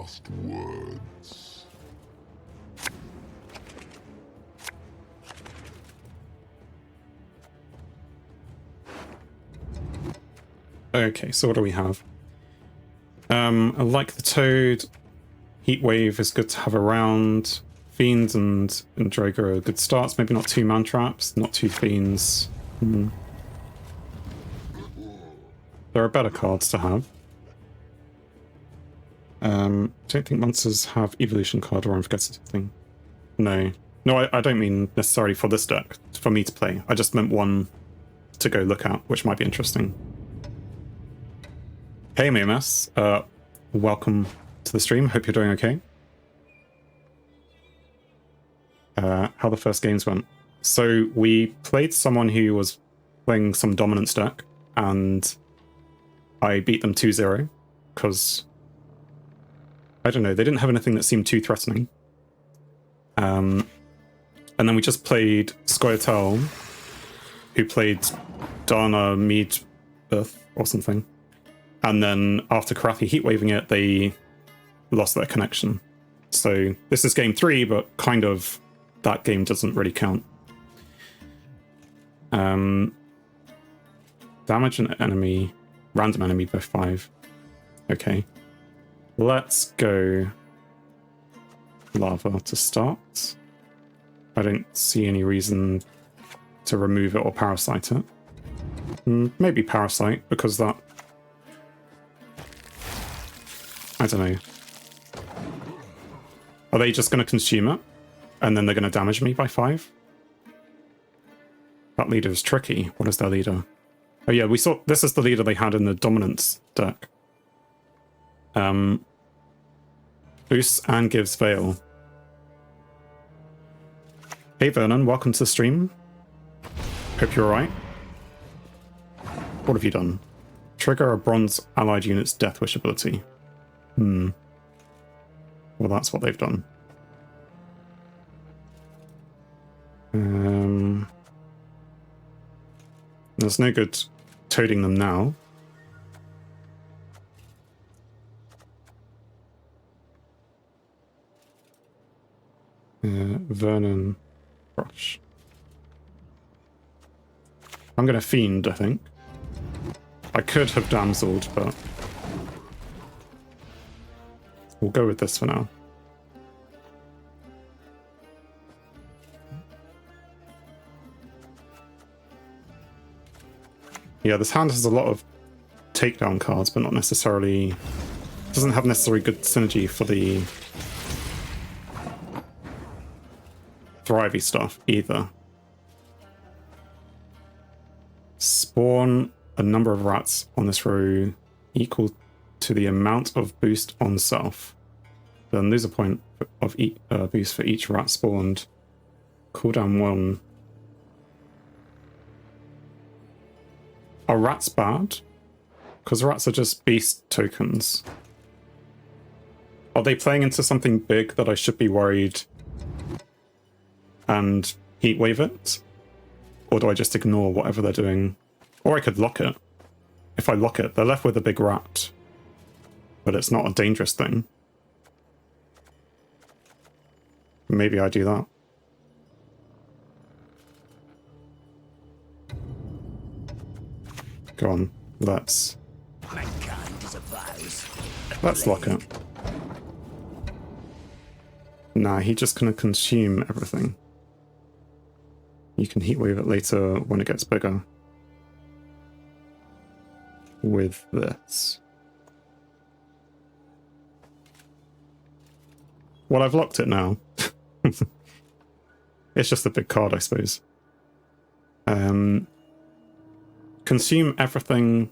last words. Okay, so what do we have? I like the Toad. Heatwave is good to have around. Fiends and Drager are good starts. Maybe not 2 man traps, not 2 Fiends. There are better cards to have. Don't think monsters have evolution card, or I'm forgetting something. No. No, I don't mean necessarily for this deck, for me to play. I just meant one to go look at, which might be interesting. Hey MMS, welcome to the stream. Hope you're doing okay. How the first games went. So we played someone who was playing some dominance deck, and I beat them 2-0 because I don't know, they didn't have anything that seemed too threatening. And then we just played Scoia'tael, who played Dana Meadbirth or something. And then after Karathi heatwaving it, they lost their connection. So this is game 3, but kind of that game doesn't really count. Damage an enemy, random enemy by 5. Okay. Let's go Lava to start. I don't see any reason to remove it or Parasite it. Maybe Parasite, because that... I don't know. Are they just going to consume it? And then they're going to damage me by 5? That leader is tricky. What is their leader? Oh yeah, we saw... This is the leader they had in the Dominance deck. Boosts and gives Veil. Hey Vernon, welcome to the stream. Hope you're alright. What have you done? Trigger a bronze allied unit's Death Wish ability. Well, that's what they've done. There's no good toading them now. Vernon Brush. I'm gonna Fiend, I think. I could have Damseled, but we'll go with this for now. Yeah, this hand has a lot of takedown cards, but not necessarily... doesn't have necessarily good synergy for the thrivey stuff either. Spawn a number of rats on this row equal to the amount of boost on self. Then lose a point of boost for each rat spawned. Cooldown 1. Are rats bad? Because rats are just beast tokens. Are they playing into something big that I should be worried and heatwave it? Or do I just ignore whatever they're doing? Or I could lock it. If I lock it, they're left with a big rat. But it's not a dangerous thing. Maybe I do that. Go on, let's lock it. Nah, he's just gonna consume everything. You can heatwave it later when it gets bigger. With this. Well, I've locked it now. It's just a big card, I suppose. Consume everything.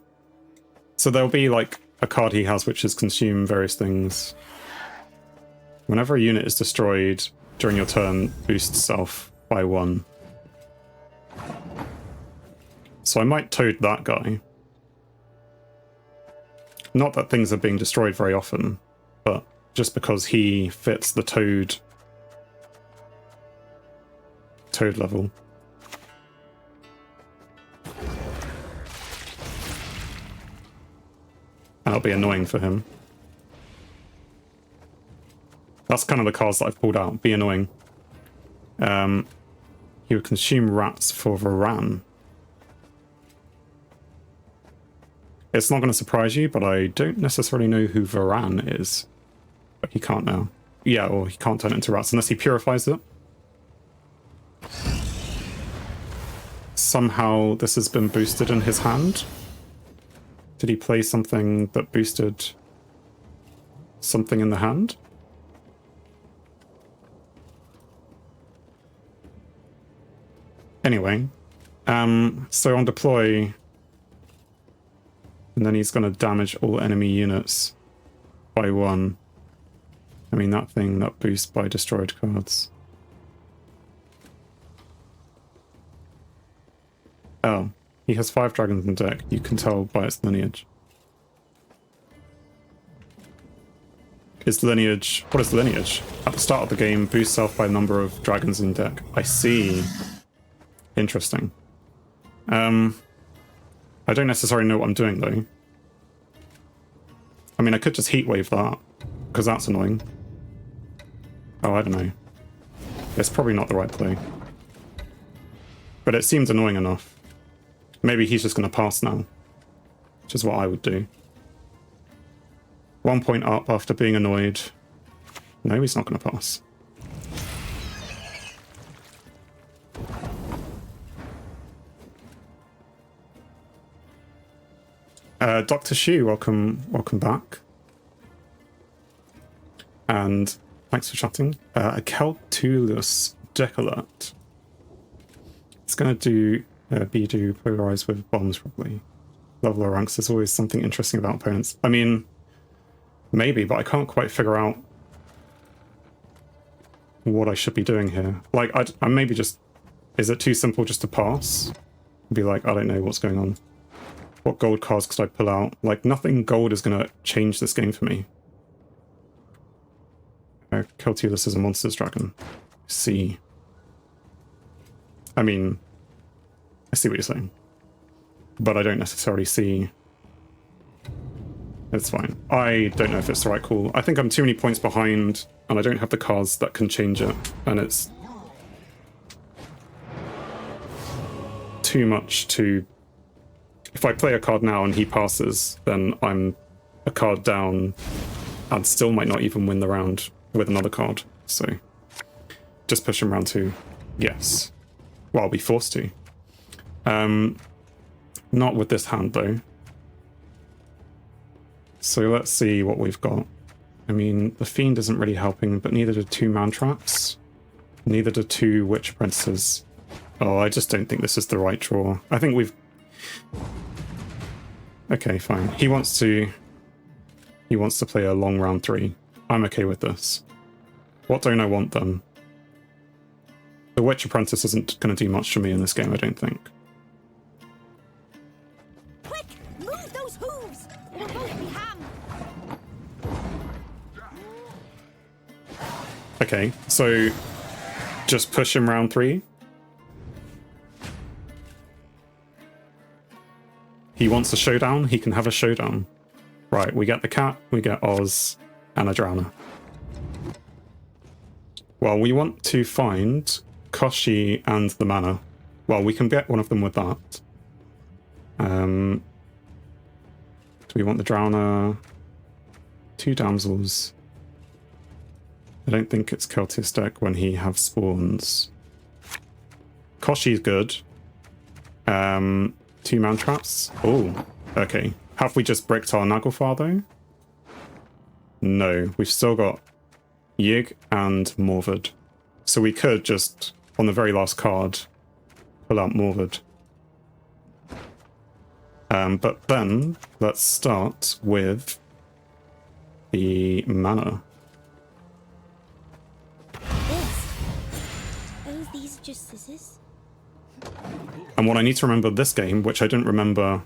So there'll be like a card he has which is consume various things. Whenever a unit is destroyed during your turn, boost self by 1. So I might toad that guy. Not that things are being destroyed very often, but just because he fits the toad level. That'll be annoying for him. That's kind of the cards that I've pulled out. Be annoying. He would consume rats for Varan. It's not going to surprise you, but I don't necessarily know who Varan is. But he can't now. Yeah, or he can't turn it into rats unless he purifies it. Somehow this has been boosted in his hand. Did he play something that boosted something in the hand? Anyway, so on deploy, and then he's going to damage all enemy units by 1. I mean, that thing that boosts by destroyed cards. Oh, he has 5 dragons in deck. You can tell by its lineage. Its lineage... What is lineage? At the start of the game, boost self by the number of dragons in deck. I see. Interesting. I don't necessarily know what I'm doing, though. I mean, I could just heat wave that, because that's annoying. Oh, I don't know. It's probably not the right play. But it seems annoying enough. Maybe he's just going to pass now, which is what I would do. 1 point up after being annoyed. No, he's not going to pass. Dr. Shu, welcome back. And thanks for chatting. A Keltulis deck alert. It's going to do Bidu polarized with bombs, probably. Leveler ranks, there's always something interesting about opponents. I mean, maybe, but I can't quite figure out what I should be doing here. Like, I maybe just... Is it too simple just to pass? Be like, I don't know what's going on. What gold cards could I pull out? Like, nothing gold is going to change this game for me. Keltulis is a monsters dragon. See. I mean, I see what you're saying. But I don't necessarily see... It's fine. I don't know if it's the right call. I think I'm too many points behind, and I don't have the cards that can change it. And it's... too much to... If I play a card now and he passes, then I'm a card down and still might not even win the round with another card. So just push him round 2. Yes. Well, I'll be forced to. Not with this hand, though. So let's see what we've got. I mean, the Fiend isn't really helping, but neither do 2 man traps. Neither do 2 Witch Apprentices. Oh, I just don't think this is the right draw. I think we've... Okay, fine. He wants to play a long round 3. I'm okay with this. What don't I want, then? The Witch Apprentice isn't going to do much for me in this game, I don't think. Quick! Move those hooves! It'll both be ham! Okay, so just push him round 3. He wants a showdown, he can have a showdown. Right, we get the cat, we get Oz, and a Drowner. Well, we want to find Koshi and the mana. Well, we can get one of them with that. Do we want the Drowner? 2 damsels. I don't think it's Keltis deck when he have spawns. Koshi's good. 2 man traps. Oh, okay. Have we just bricked our Naglfar though? No, we've still got Yig and Morvard. So we could just, on the very last card, pull out Morvard. But then, let's start with the mana. This? Oh, these are just scissors? And what I need to remember this game, which I didn't remember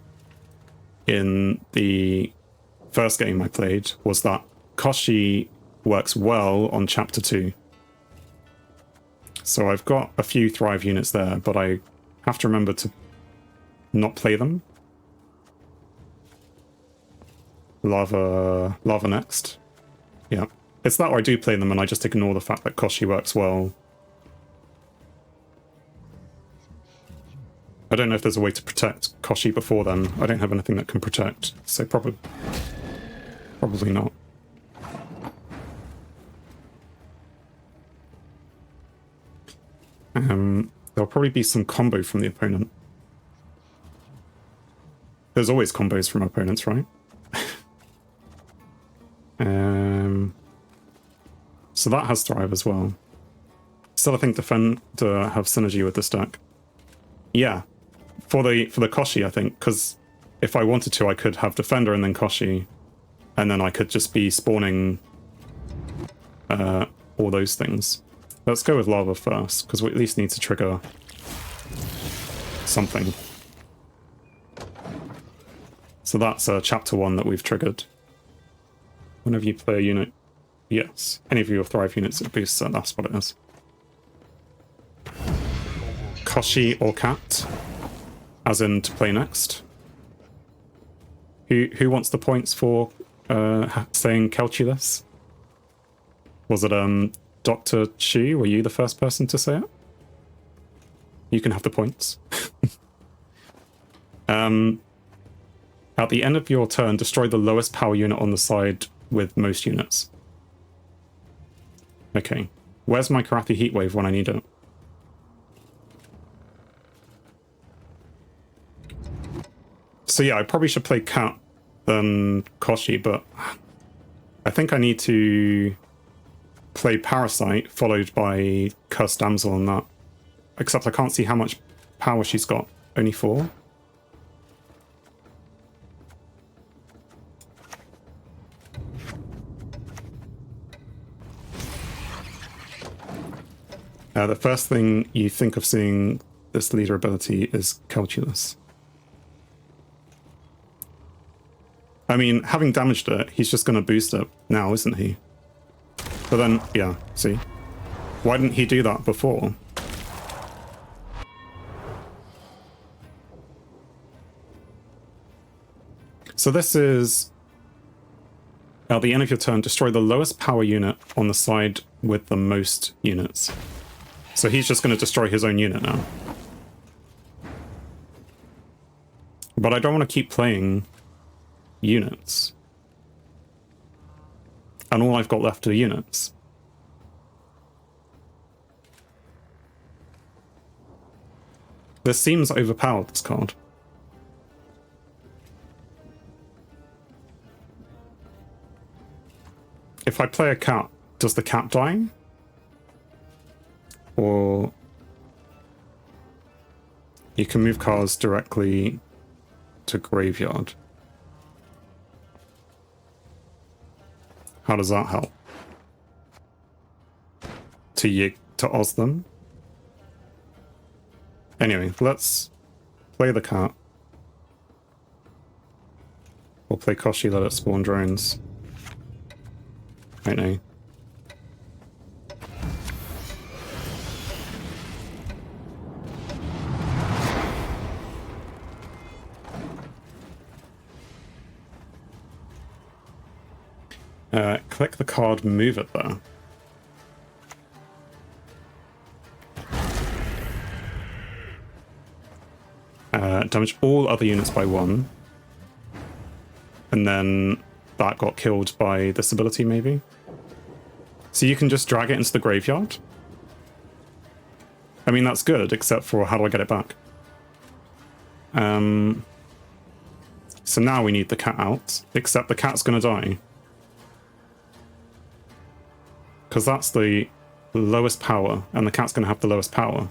in the first game I played, was that Koshi works well on Chapter 2. So I've got a few Thrive units there, but I have to remember to not play them. Lava next. Yeah. It's that or I do play them and I just ignore the fact that Koshi works well. I don't know if there's a way to protect Koshi before then. I don't have anything that can protect, so probably not. There'll probably be some combo from the opponent. There's always combos from opponents, right? So that has Thrive as well. Still, I think Defender have synergy with this deck. Yeah, for the Koshi, I think, because if I wanted to, I could have Defender and then Koshi, and then I could just be spawning all those things. Let's go with Lava first, because we at least need to trigger something. So that's chapter 1 that we've triggered. Whenever you play a unit, yes, any of your Thrive units, it boosts it, that's what it is. Koshi or Cat, as in to play next. Who wants the points for saying Keltulis? Was it Dr. Chu? Were you the first person to say it? You can have the points. At the end of your turn, destroy the lowest power unit on the side with most units. Okay. Where's my Karathi Heatwave when I need it? So yeah, I probably should play Cat than Koshi, but I think I need to play Parasite followed by Cursed Damsel on that. Except I can't see how much power she's got. Only 4? The first thing you think of seeing this leader ability is Keltulis. I mean, having damaged it, he's just going to boost it now, isn't he? But then, yeah, see? Why didn't he do that before? So this is... At the end of your turn, destroy the lowest power unit on the side with the most units. So he's just going to destroy his own unit now. But I don't want to keep playing units. And all I've got left are units. This seems overpowered, this card. If I play a cat, does the cat die? Or you can move cards directly to graveyard. How does that help? To Oz them? Anyway, let's play the cat. Or play Koshi, let it spawn drones. I know. Click the card, move it there. Damage all other units by 1. And then that got killed by this ability, maybe? So you can just drag it into the graveyard? I mean, that's good, except for how do I get it back? So now we need the cat out, except the cat's gonna die. Because that's the lowest power, and the cat's going to have the lowest power.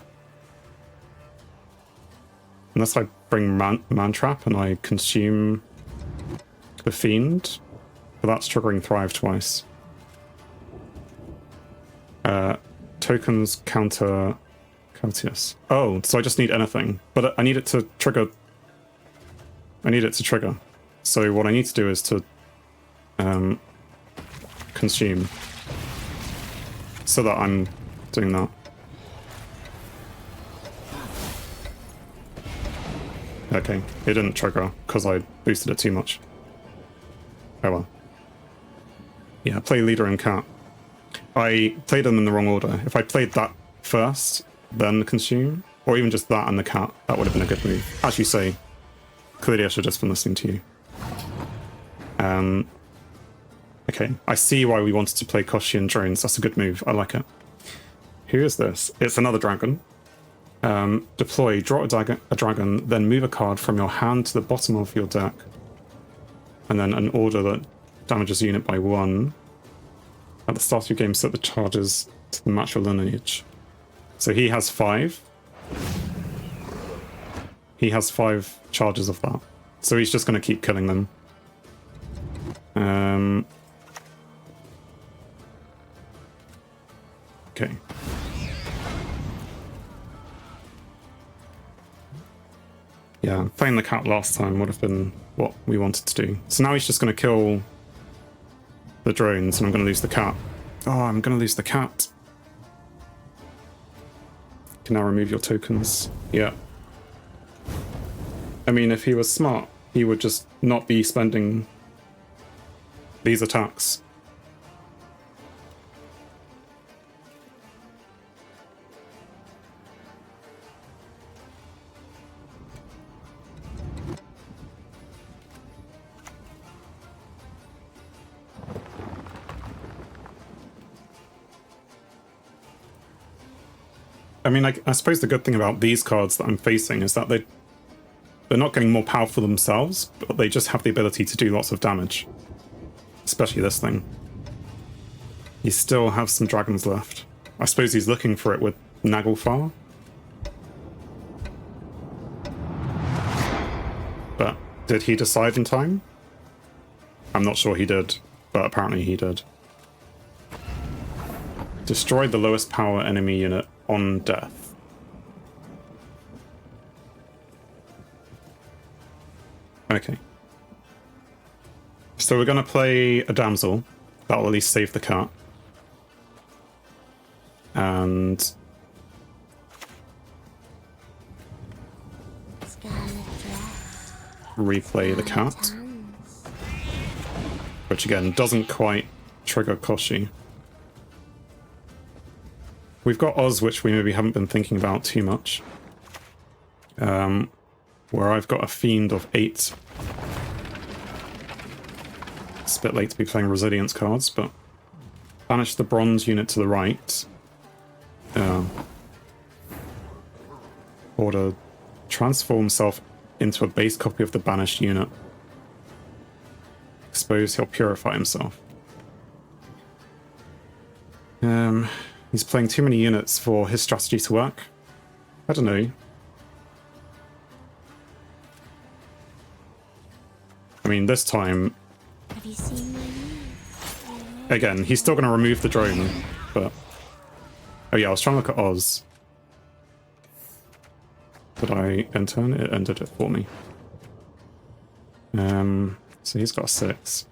Unless I bring Man Trap and I consume the Fiend. But that's triggering Thrive twice. Tokens counter Keltulis. Oh, so I just need anything. But I need it to trigger. I need it to trigger. So what I need to do is to consume. So that I'm doing that. Okay, it didn't trigger because I boosted it too much. Oh well. Yeah, play leader and cat. I played them in the wrong order. If I played that first, then consume, or even just that and the cat, that would have been a good move. As you say, clearly I should have just been listening to you. Okay, I see why we wanted to play Koshi and drones. That's a good move. I like it. Who is this? It's another dragon. Deploy, draw a dragon, then move a card from your hand to the bottom of your deck. And then an order that damages a unit by 1. At the start of your game, set the charges to the match your lineage. So he has 5. He has 5 charges of that. So he's just going to keep killing them. Okay. Yeah, playing the cat last time would have been what we wanted to do. So now he's just going to kill the drones, and I'm going to lose the cat. Oh, I'm going to lose the cat. You can now remove your tokens. Yeah. I mean, if he was smart, he would just not be spending these attacks. I mean, I suppose the good thing about these cards that I'm facing is that they're not getting more powerful themselves, but they just have the ability to do lots of damage. Especially this thing. He still has some dragons left. I suppose he's looking for it with Naglfar. But did he decide in time? I'm not sure he did, but apparently he did. Destroy the lowest power enemy unit on death. Okay. So we're going to play a damsel. That'll at least save the cat. And replay the cat. Which again, doesn't quite trigger Koshi. We've got Oz, which we maybe haven't been thinking about too much. Where I've got a Fiend of 8. It's a bit late to be playing Resilience cards, but banish the bronze unit to the right. Order transform himself into a base copy of the banished unit. Expose, he'll purify himself. He's playing too many units for his strategy to work. I don't know. I mean, this time... Have you seen my move? Again, he's still going to remove the drone, but... Oh yeah, I was trying to look at Oz. Did I enter? It entered it for me. So he's got 6.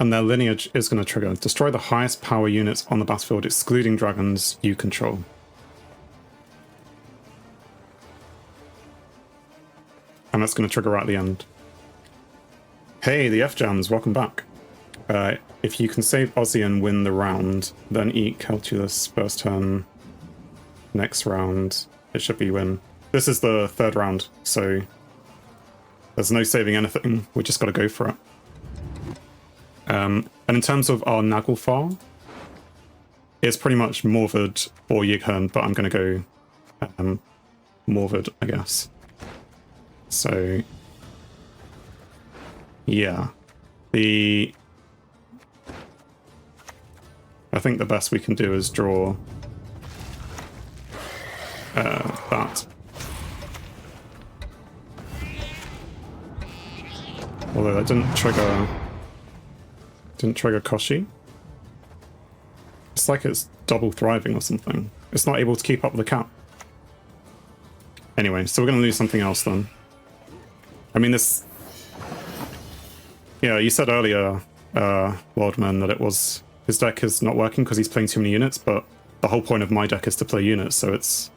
And their lineage is going to trigger. Destroy the highest power units on the battlefield, excluding dragons you control. And that's going to trigger right at the end. Hey, the F-Jams, welcome back. If you can save Ozzy and win the round, then eat Keltulis first turn. Next round, it should be win. This is the 3rd round, so there's no saving anything. We just got to go for it. And in terms of our Naglfar, it's pretty much Morvad or Yighern, but I'm going to go Morvad, I guess. So, yeah. I think the best we can do is draw that. Although that didn't trigger Koshi. It's like it's double thriving or something. It's not able to keep up with the cat. Anyway, so we're going to lose something else then. I mean, this... Yeah, you said earlier, Wildman, that it was... His deck is not working because he's playing too many units, but the whole point of my deck is to play units, so it's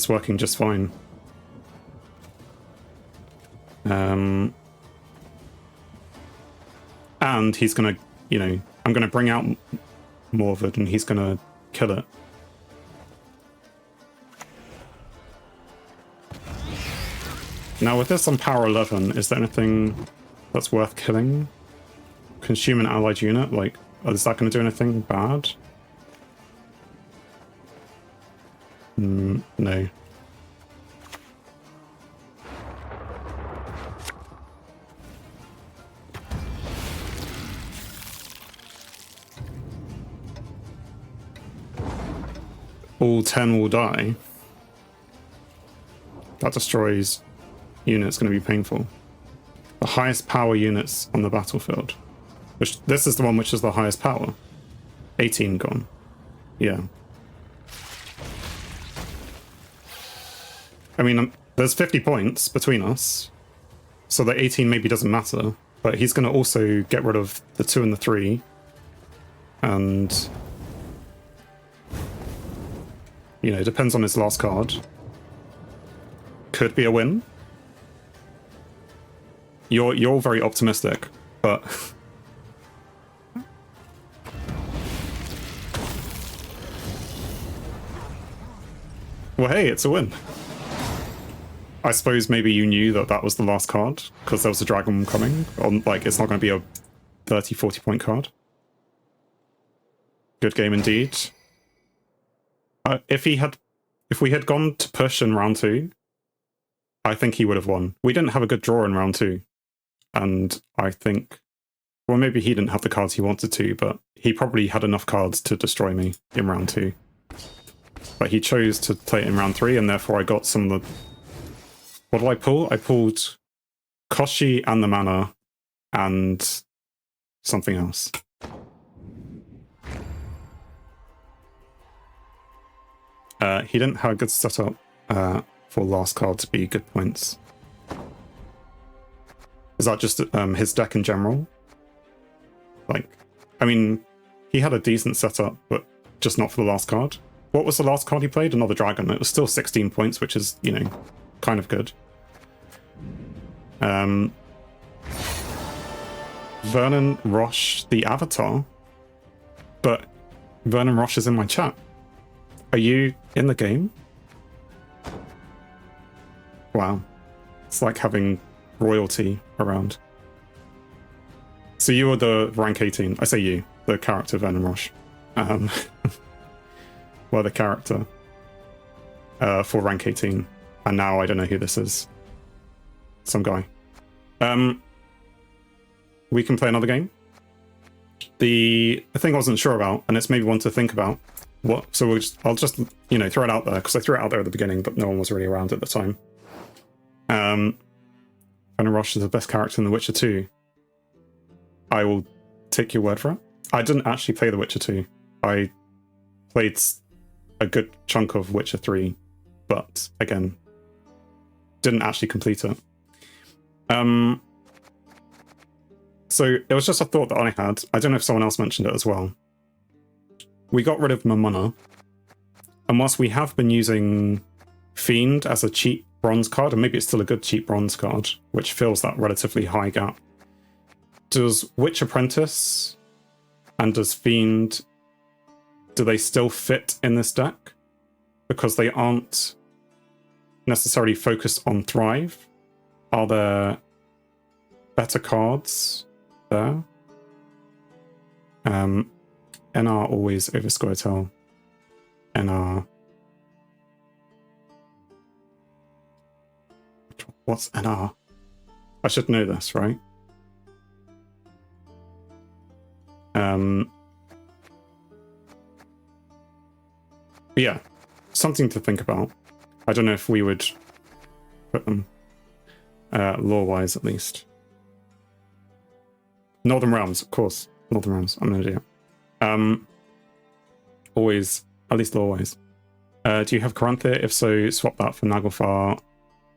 working just fine. And he's gonna, you know, I'm gonna bring out more of it, and he's gonna kill it. Now with this on power 11, is there anything that's worth killing? Consume an allied unit? Like, is that going to do anything bad? No. All 10 will die. That destroys units, going to be painful. The highest power units on the battlefield. Which, this is the one which is the highest power. 18 gone. Yeah. I mean, there's 50 points between us, so the 18 maybe doesn't matter, but he's going to also get rid of the 2 and the 3, and, you know, depends on his last card. Could be a win. You're very optimistic, but well, hey, it's a win. I suppose maybe you knew that that was the last card because there was a dragon coming. On, like, it's not going to be a 30-40 point card. Good game indeed. If we had gone to push in round 2, I think he would have won. We didn't have a good draw in round 2, and I think, well, maybe he didn't have the cards he wanted to, but he probably had enough cards to destroy me in round 2. But he chose to play it in round 3, and therefore I got some of the... What did I pull? I pulled Koshi and the mana, and something else. He didn't have a good setup for last card to be good points. Is that just his deck in general? Like, I mean, he had a decent setup, but just not for the last card. What was the last card he played? Another dragon. It was still 16 points, which is, you know, kind of good. Vernon Roche, the avatar. But Vernon Roche is in my chat. Are you in the game? Wow. It's like having royalty around. So you were the rank 18. I say you, the character Vernon Roche. Well, the character for rank 18. And now I don't know who this is. Some guy. We can play another game. The thing I wasn't sure about, and it's maybe one to think about. What? So I'll just, you know, throw it out there, because I threw it out there at the beginning, but no one was really around at the time. Vernon Roche is the best character in The Witcher 2. I will take your word for it. I didn't actually play The Witcher 2. I played a good chunk of Witcher 3, but again, didn't actually complete it. So it was just a thought that I had. I don't know if someone else mentioned it as well. We got rid of Mamona, and whilst we have been using Fiend as a cheap bronze card, and maybe it's still a good cheap bronze card, which fills that relatively high gap, does Witch Apprentice and does Fiend, do they still fit in this deck? Because they aren't necessarily focused on Thrive. Are there better cards there? NR always over Squirtle. NR. What's NR? I should know this, right? Yeah, something to think about. I don't know if we would put them lore-wise, at least. Northern Realms, of course. Northern Realms, I'm an idiot. Always, at least lore-wise. Do you have Caranthir? If so, swap that for Naglfar.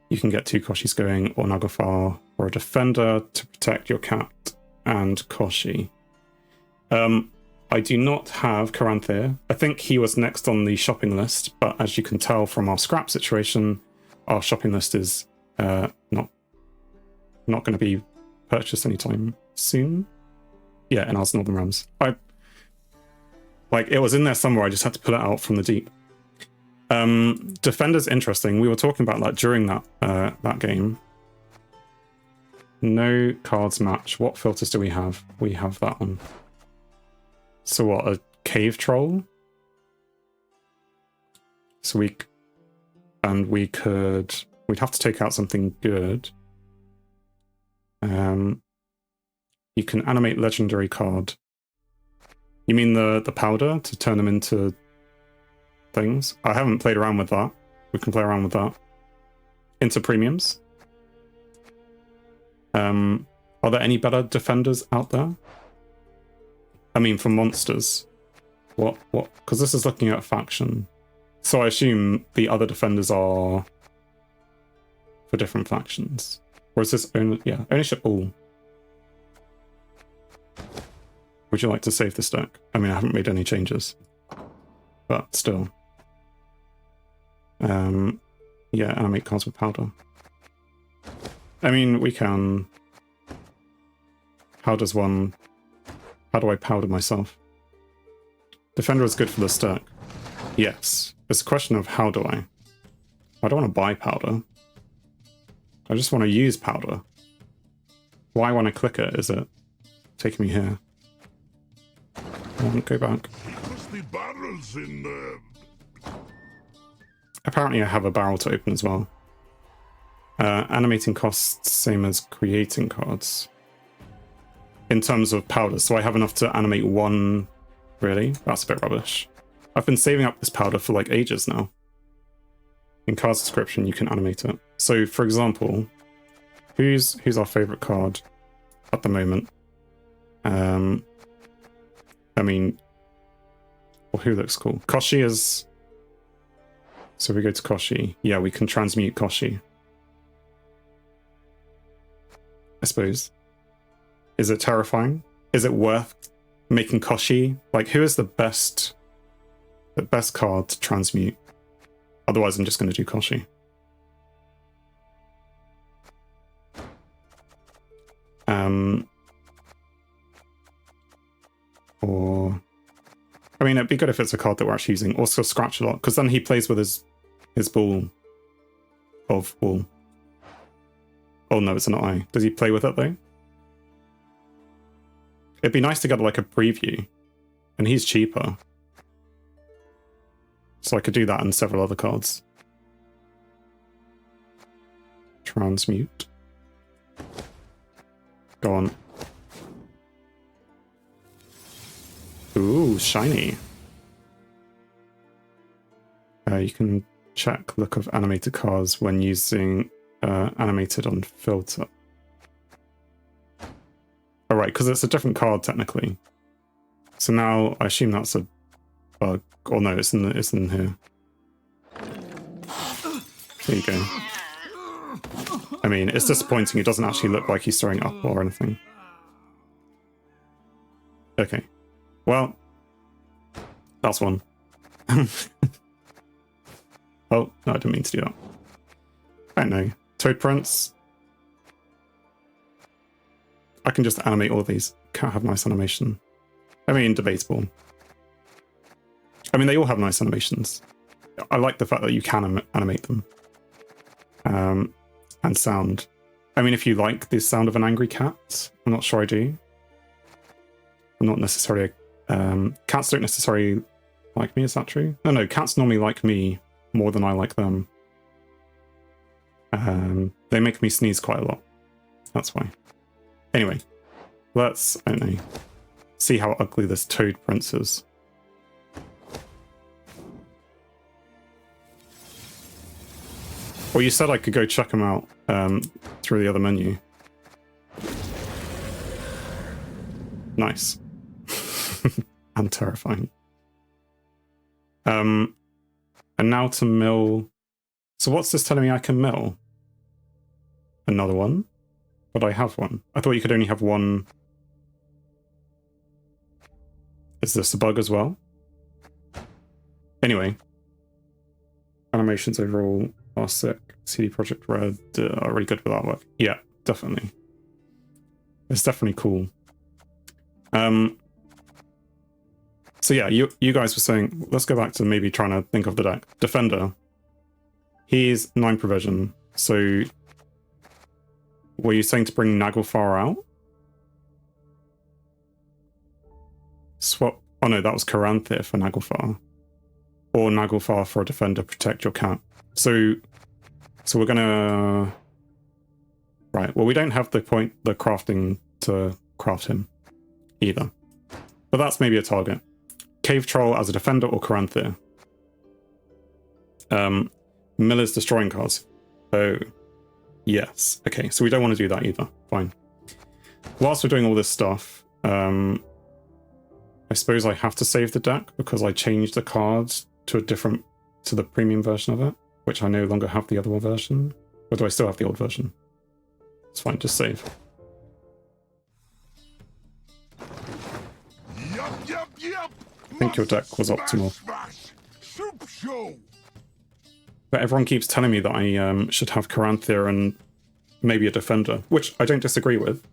You can get 2 Koshis going, or Naglfar, or a Defender to protect your cat and Koshi. I do not have Caranthir. I think he was next on the shopping list, but as you can tell from our scrap situation, our shopping list is not going to be purchased anytime soon. Yeah, in Ars Northern Realms. It was in there somewhere, I just had to pull it out from the deep. Defender's interesting. We were talking about that during that game. No cards match. What filters do we have? We have that one. So what, a cave troll? So we'd have to take out something good. You can animate legendary card. You mean the powder to turn them into things? I haven't played around with that. We can play around with that. Into premiums. Are there any better defenders out there? I mean, for monsters. What? Because this is looking at faction. So I assume the other defenders are for different factions. Or is this only, yeah, ownership all? Would you like to save this deck? I mean, I haven't made any changes. But still. Yeah, animate cards with powder. I mean, we can... How do I powder myself? Defender is good for this deck. Yes. It's a question of how do I? I don't want to buy powder. I just want to use powder. Why when I click it is it taking me here? I want to go back. Must be barrels in there. Apparently I have a barrel to open as well. Animating costs same as creating cards. In terms of powder, so I have enough to animate one. Really? That's a bit rubbish. I've been saving up this powder for like ages now. In card description, you can animate it. So, for example, who's our favorite card at the moment? I mean, well, who looks cool? Koshi is... So we go to Koshi. Yeah, we can transmute Koshi. I suppose. Is it terrifying? Is it worth making Koshi? Like, who is the best card to transmute? Otherwise, I'm just going to do Koshi. Or... I mean, it'd be good if it's a card that we're actually using. Also scratch a lot, because then he plays with his ball of wool. Oh no, it's an eye. Does he play with it though? It'd be nice to get like a preview, and he's cheaper. So I could do that and several other cards. Transmute. Go on. Ooh, shiny. You can check look of animated cards when using animated on filter. Alright, because it's a different card technically. So now I assume that's a bug. Or no, it's in here. There you go. I mean, it's disappointing. It doesn't actually look like he's throwing up or anything. Okay. Well, that's one. Oh, no, I didn't mean to do that. I don't know. Toad Prince. I can just animate all of these. Can't have nice animation. I mean, debatable. I mean, they all have nice animations. I like the fact that you can animate them. And sound. I mean, if you like the sound of an angry cat, I'm not sure I do. I'm not necessarily... cats don't necessarily like me, is that true? No, cats normally like me more than I like them. They make me sneeze quite a lot. That's why. Anyway, let's, I don't know, see how ugly this Toad Prince is. Well, you said I could go check him out through the other menu. Nice. And terrifying. And now to mill... So what's this telling me I can mill? Another one? But I have one. I thought you could only have one... Is this a bug as well? Anyway. Animations overall are sick. CD Projekt Red are really good with artwork. Yeah, definitely. It's definitely cool. So yeah, you guys were saying, let's go back to maybe trying to think of the deck. Defender. He's 9 provision. So were you saying to bring Naglfar out? Swap. Oh no, that was Karanthir for Naglfar. Or Naglfar for a defender, protect your cat. So we're gonna... Right, well we don't have the crafting to craft him either. But that's maybe a target. Cave Troll as a defender or Karanthir. Miller's destroying cards. Oh, yes. Okay, so we don't want to do that either. Fine. Whilst we're doing all this stuff, I suppose I have to save the deck because I changed the cards to the premium version of it, which I no longer have the other version. Or do I still have the old version? It's fine, just save. Yup. I think your deck was optimal. Soup show. But everyone keeps telling me that I should have Karanthir and maybe a defender, which I don't disagree with.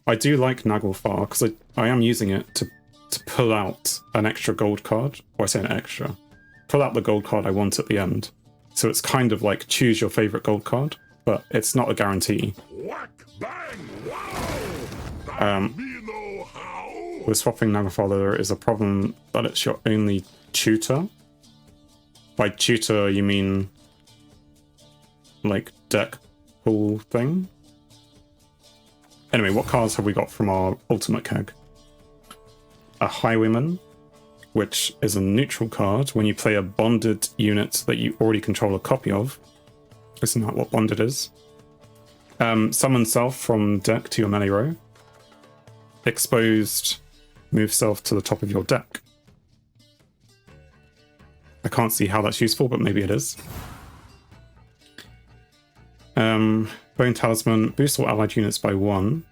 I do like Naglfar because I am using it to pull out an extra gold card. Or I say an extra. Pull out the gold card I want at the end. So it's kind of like choose your favorite gold card, but it's not a guarantee. Whack, bang, wow. With swapping Naglfar, there is a problem that it's your only tutor. By tutor, you mean like deck pool thing? Anyway, what cards have we got from our ultimate keg? A Highwayman, which is a neutral card when you play a bonded unit that you already control a copy of. Isn't that what bonded is? Summon self from deck to your melee row. Exposed, move self to the top of your deck. I can't see how that's useful, but maybe it is. Bone Talisman, boost all allied units by 1.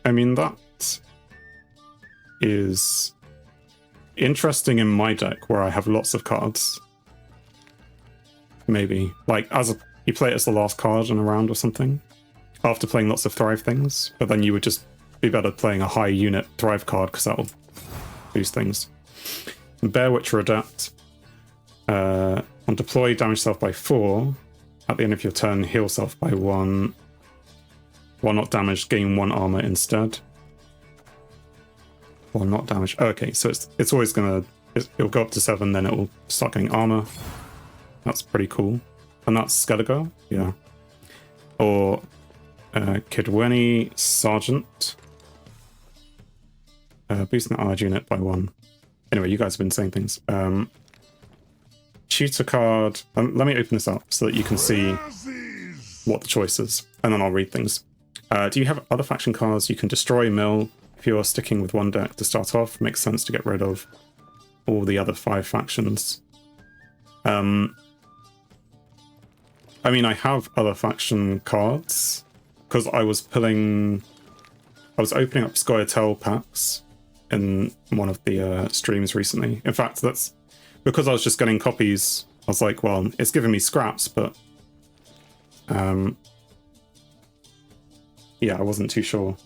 I mean, that is interesting in my deck where I have lots of cards. Maybe. Like, you play it as the last card in a round or something. After playing lots of Thrive things, but then you would just be better playing a high unit Thrive card because that'll boost things. Bear Witcher Adapt. On deploy, damage self by 4. At the end of your turn, heal self by 1. While not damaged, gain 1 armor instead. While not damaged. Oh, okay, so it's always gonna... It'll go up to 7, then it'll start getting armor. That's pretty cool. And that's Skelliger? Yeah. Or... Kidweni Sergeant. Boosting the allied unit by 1. Anyway, you guys have been saying things. Tutor card. Let me open this up so that you can see what the choice is, and then I'll read things. Do you have other faction cards you can destroy, mill? If you're sticking with one deck to start off, makes sense to get rid of all the other 5 factions. I mean, I have other faction cards because I was opening up Scoia'tael packs in one of the streams recently. In fact, that's because I was just getting copies. I was like, well, it's giving me scraps, but yeah, I wasn't too sure.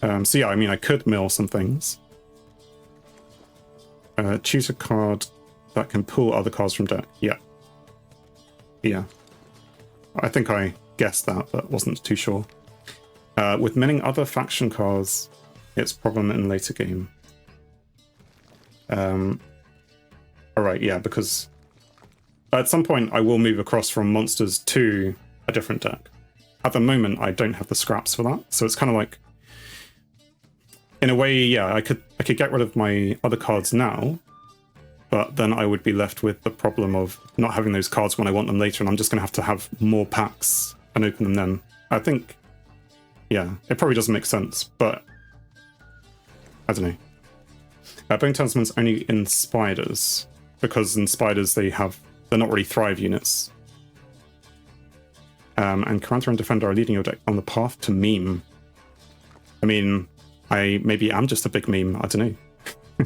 So yeah, I mean, I could mill some things. Choose a card that can pull other cards from deck. Yeah. Yeah. I think I guessed that, but wasn't too sure. With milling other faction cards, it's a problem in later game. Alright, yeah, because at some point I will move across from monsters to a different deck. At the moment, I don't have the scraps for that, so it's kind of like, in a way, yeah, I could get rid of my other cards now, but then I would be left with the problem of not having those cards when I want them later, and I'm just going to have more packs and open them then. I think, yeah, it probably doesn't make sense, but I don't know. Bone Talisman's only in Spiders, because in Spiders they're not really Thrive units. And Commander and Defender are leading your deck on the path to meme. I mean, I maybe am just a big meme, I don't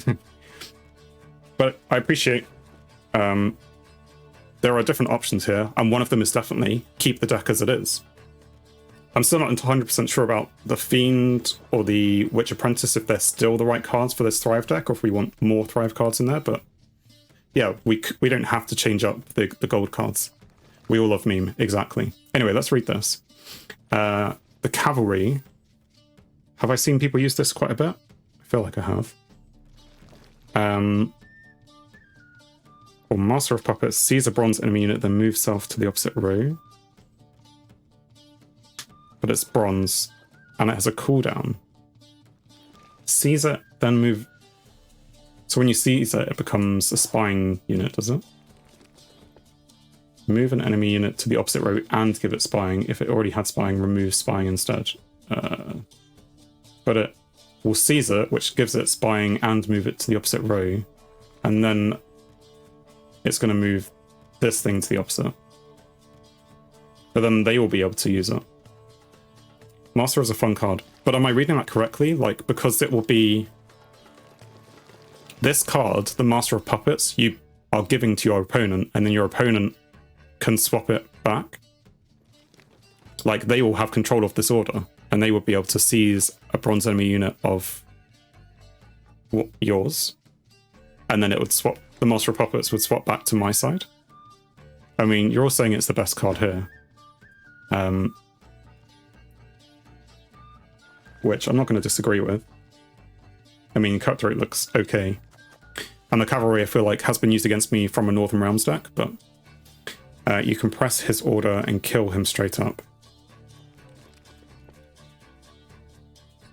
know. But I appreciate there are different options here, and one of them is definitely keep the deck as it is. I'm still not 100% sure about the Fiend or the Witch Apprentice, if they're still the right cards for this Thrive deck, or if we want more Thrive cards in there, but yeah, we don't have to change up the gold cards. We all love meme, exactly. Anyway, let's read this. The Cavalry. Have I seen people use this quite a bit? I feel like I have. Or Master of Puppets, sees a bronze enemy unit, then moves self to the opposite row. But it's bronze, and it has a cooldown. Seize it, then move. So when you seize it, it becomes a spying unit, does it? Move an enemy unit to the opposite row and give it spying. If it already had spying, remove spying instead. But it will seize it, which gives it spying and move it to the opposite row. And then it's going to move this thing to the opposite. But then they will be able to use it. Master is a fun card. But am I reading that correctly? Like, because it will be... This card, the Master of Puppets, you are giving to your opponent, and then your opponent can swap it back. Like, they will have control of this order, and they would be able to seize a bronze enemy unit of yours, and then it would swap. The Master of Puppets would swap back to my side. I mean, you're all saying it's the best card here. Which I'm not going to disagree with. I mean, Cutthroat looks okay. And the Cavalry, I feel like, has been used against me from a Northern Realms deck, but you can press his order and kill him straight up.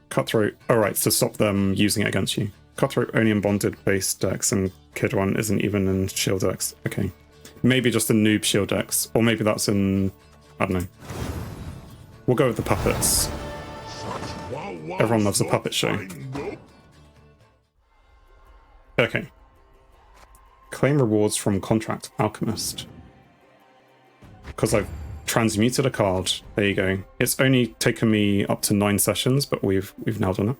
Cutthroat, alright, to stop them using it against you. Cutthroat only in bonded base decks, and Kid One isn't even in shield decks. Okay. Maybe just in noob shield decks, or maybe that's in... I don't know. We'll go with the puppets. Everyone loves a puppet show. Okay. Claim rewards from Contract Alchemist. Because I've transmuted a card. There you go. It's only taken me up to 9 sessions, but we've now done it.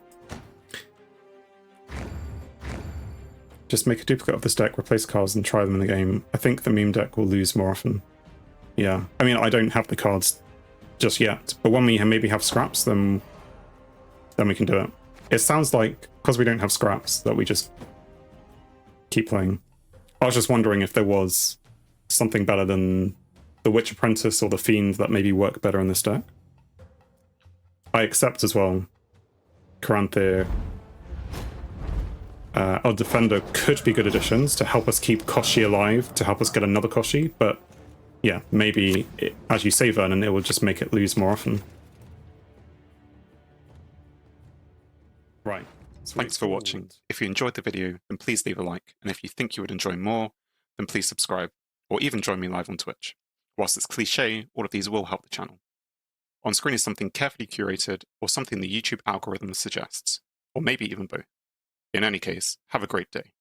Just make a duplicate of this deck, replace cards, and try them in the game. I think the meme deck will lose more often. Yeah. I mean, I don't have the cards just yet, but when we maybe have scraps, then we can do it. It sounds like, because we don't have scraps, that we just keep playing. I was just wondering if there was something better than the Witch Apprentice or the Fiend that maybe work better in this deck. I accept as well. Karanthe. Our Defender could be good additions to help us keep Koshi alive, to help us get another Koshi, but yeah, maybe, as you say, Vernon, it will just make it lose more often. Right. Thanks for watching. If you enjoyed the video, then please leave a like, and if you think you would enjoy more, then please subscribe, or even join me live on Twitch. Whilst it's cliche, all of these will help the channel. On screen is something carefully curated, or something the YouTube algorithm suggests, or maybe even both. In any case, have a great day.